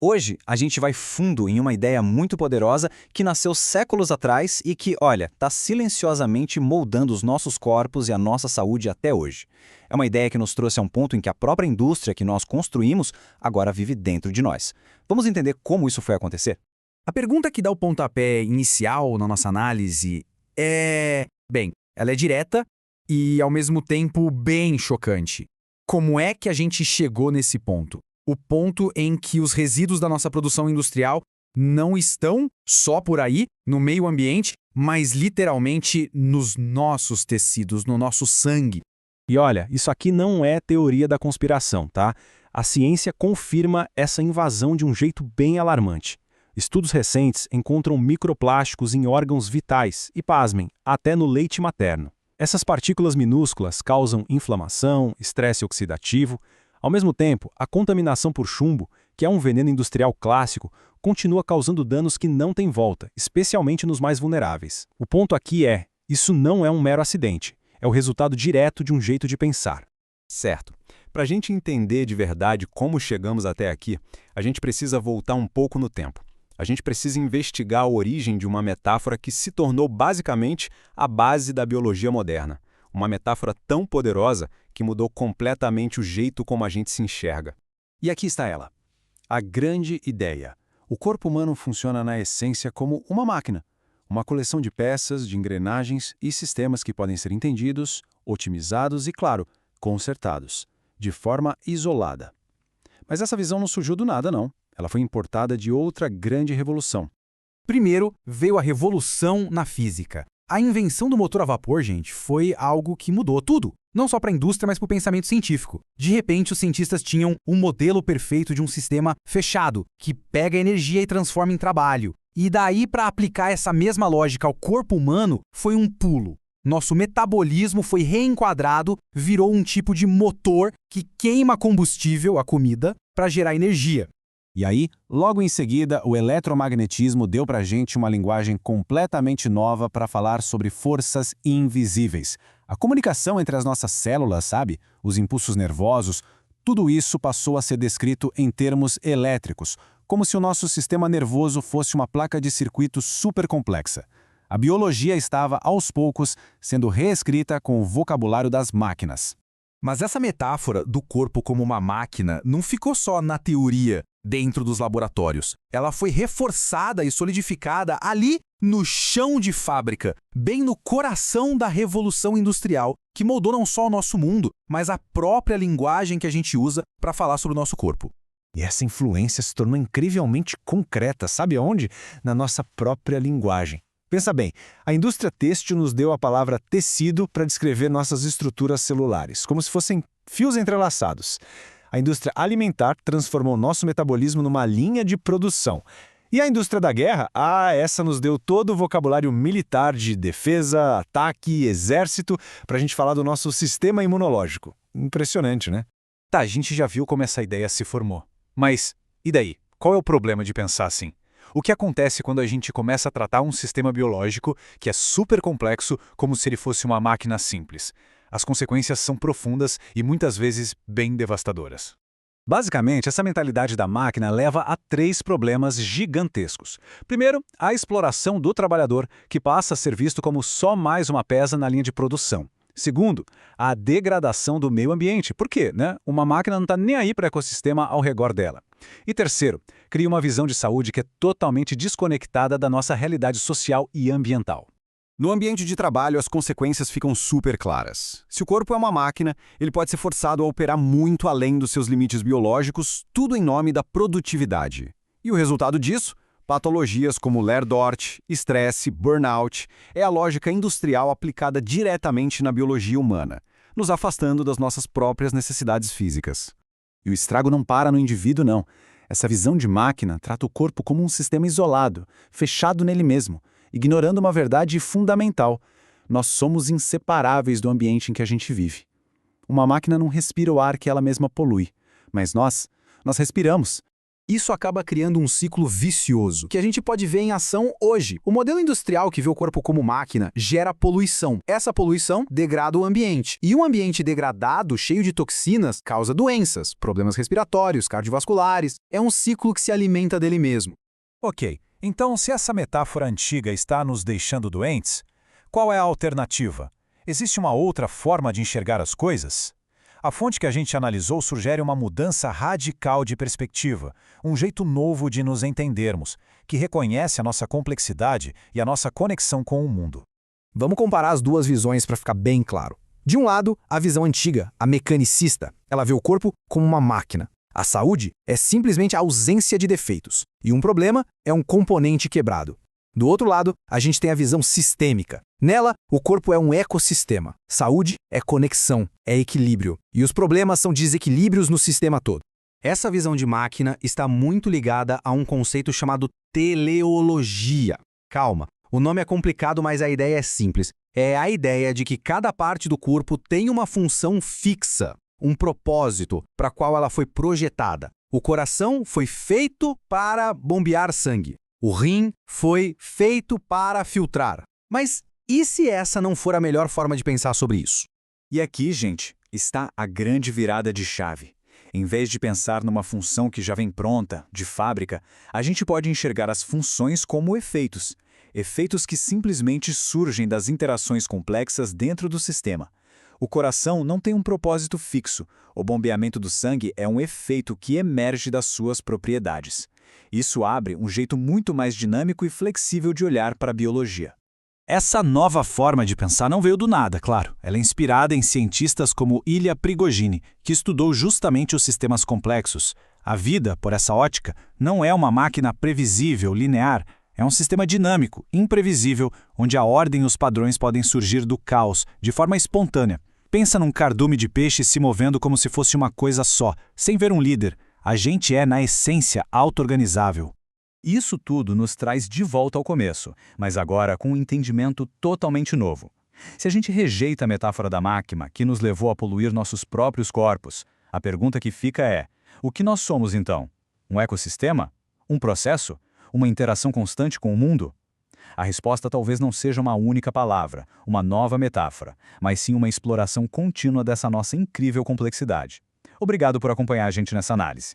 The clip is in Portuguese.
Hoje, a gente vai fundo em uma ideia muito poderosa que nasceu séculos atrás e que, olha, está silenciosamente moldando os nossos corpos e a nossa saúde até hoje. É uma ideia que nos trouxe a um ponto em que a própria indústria que nós construímos agora vive dentro de nós. Vamos entender como isso foi acontecer? A pergunta que dá o pontapé inicial na nossa análise bem, ela é direta e, ao mesmo tempo, bem chocante. Como é que a gente chegou nesse ponto? O ponto em que os resíduos da nossa produção industrial não estão só por aí, no meio ambiente, mas literalmente nos nossos tecidos, no nosso sangue. E olha, isso aqui não é teoria da conspiração, tá? A ciência confirma essa invasão de um jeito bem alarmante. Estudos recentes encontram microplásticos em órgãos vitais e, pasmem, até no leite materno. Essas partículas minúsculas causam inflamação, estresse oxidativo. Ao mesmo tempo, a contaminação por chumbo, que é um veneno industrial clássico, continua causando danos que não têm volta, especialmente nos mais vulneráveis. O ponto aqui isso não é um mero acidente, é o resultado direto de um jeito de pensar. Certo. Para a gente entender de verdade como chegamos até aqui, a gente precisa voltar um pouco no tempo. A gente precisa investigar a origem de uma metáfora que se tornou basicamente a base da biologia moderna. Uma metáfora tão poderosa que mudou completamente o jeito como a gente se enxerga. E aqui está ela. A grande ideia. O corpo humano funciona na essência como uma máquina. Uma coleção de peças, de engrenagens e sistemas que podem ser entendidos, otimizados e, claro, consertados, de forma isolada. Mas essa visão não surgiu do nada, não. Ela foi importada de outra grande revolução. Primeiro, veio a revolução na física. A invenção do motor a vapor, gente, foi algo que mudou tudo. Não só para a indústria, mas para o pensamento científico. De repente, os cientistas tinham um modelo perfeito de um sistema fechado, que pega energia e transforma em trabalho. E daí, para aplicar essa mesma lógica ao corpo humano, foi um pulo. Nosso metabolismo foi reenquadrado, virou um tipo de motor que queima combustível, a comida, para gerar energia. E aí, logo em seguida, o eletromagnetismo deu pra gente uma linguagem completamente nova para falar sobre forças invisíveis. A comunicação entre as nossas células, sabe? Os impulsos nervosos, tudo isso passou a ser descrito em termos elétricos, como se o nosso sistema nervoso fosse uma placa de circuito super complexa. A biologia estava, aos poucos, sendo reescrita com o vocabulário das máquinas. Mas essa metáfora do corpo como uma máquina não ficou só na teoria, dentro dos laboratórios. Ela foi reforçada e solidificada ali no chão de fábrica, bem no coração da Revolução Industrial, que moldou não só o nosso mundo, mas a própria linguagem que a gente usa para falar sobre o nosso corpo. E essa influência se tornou incrivelmente concreta, sabe onde? Na nossa própria linguagem. Pensa bem, a indústria têxtil nos deu a palavra tecido para descrever nossas estruturas celulares, como se fossem fios entrelaçados. A indústria alimentar transformou nosso metabolismo numa linha de produção. E a indústria da guerra? Essa nos deu todo o vocabulário militar de defesa, ataque, exército, para a gente falar do nosso sistema imunológico. Impressionante, né? Tá, a gente já viu como essa ideia se formou. Mas, e daí? Qual é o problema de pensar assim? O que acontece quando a gente começa a tratar um sistema biológico que é super complexo como se ele fosse uma máquina simples? As consequências são profundas e muitas vezes bem devastadoras. Basicamente, essa mentalidade da máquina leva a 3 problemas gigantescos. Primeiro, a exploração do trabalhador, que passa a ser visto como só mais uma peça na linha de produção. Segundo, a degradação do meio ambiente. Por quê, né? Uma máquina não está nem aí para o ecossistema ao redor dela. E terceiro, cria uma visão de saúde que é totalmente desconectada da nossa realidade social e ambiental. No ambiente de trabalho, as consequências ficam super claras. Se o corpo é uma máquina, ele pode ser forçado a operar muito além dos seus limites biológicos, tudo em nome da produtividade. E o resultado disso? Patologias como Lerdort, estresse, burnout, é a lógica industrial aplicada diretamente na biologia humana, nos afastando das nossas próprias necessidades físicas. E o estrago não para no indivíduo, não. Essa visão de máquina trata o corpo como um sistema isolado, fechado nele mesmo, ignorando uma verdade fundamental. Nós somos inseparáveis do ambiente em que a gente vive. Uma máquina não respira o ar que ela mesma polui, mas nós respiramos. Isso acaba criando um ciclo vicioso, que a gente pode ver em ação hoje. O modelo industrial que vê o corpo como máquina gera poluição. Essa poluição degrada o ambiente. E um ambiente degradado, cheio de toxinas, causa doenças, problemas respiratórios, cardiovasculares. É um ciclo que se alimenta dele mesmo. Ok, então se essa metáfora antiga está nos deixando doentes, qual é a alternativa? Existe uma outra forma de enxergar as coisas? A fonte que a gente analisou sugere uma mudança radical de perspectiva, um jeito novo de nos entendermos, que reconhece a nossa complexidade e a nossa conexão com o mundo. Vamos comparar as duas visões para ficar bem claro. De um lado, a visão antiga, a mecanicista. Ela vê o corpo como uma máquina. A saúde é simplesmente a ausência de defeitos, e um problema é um componente quebrado. Do outro lado, a gente tem a visão sistêmica. Nela, o corpo é um ecossistema. Saúde é conexão, é equilíbrio. E os problemas são desequilíbrios no sistema todo. Essa visão de máquina está muito ligada a um conceito chamado teleologia. Calma, o nome é complicado, mas a ideia é simples. É a ideia de que cada parte do corpo tem uma função fixa, um propósito para qual ela foi projetada. O coração foi feito para bombear sangue. O rim foi feito para filtrar. Mas e se essa não for a melhor forma de pensar sobre isso? E aqui, gente, está a grande virada de chave. Em vez de pensar numa função que já vem pronta, de fábrica, a gente pode enxergar as funções como efeitos. Efeitos que simplesmente surgem das interações complexas dentro do sistema. O coração não tem um propósito fixo. O bombeamento do sangue é um efeito que emerge das suas propriedades. Isso abre um jeito muito mais dinâmico e flexível de olhar para a biologia. Essa nova forma de pensar não veio do nada, claro. Ela é inspirada em cientistas como Ilya Prigogine, que estudou justamente os sistemas complexos. A vida, por essa ótica, não é uma máquina previsível, linear. É um sistema dinâmico, imprevisível, onde a ordem e os padrões podem surgir do caos, de forma espontânea. Pensa num cardume de peixe se movendo como se fosse uma coisa só, sem ver um líder. A gente é, na essência, auto-organizável. Isso tudo nos traz de volta ao começo, mas agora com um entendimento totalmente novo. Se a gente rejeita a metáfora da máquina que nos levou a poluir nossos próprios corpos, a pergunta que fica é: o que nós somos então? Um ecossistema? Um processo? Uma interação constante com o mundo? A resposta talvez não seja uma única palavra, uma nova metáfora, mas sim uma exploração contínua dessa nossa incrível complexidade. Obrigado por acompanhar a gente nessa análise.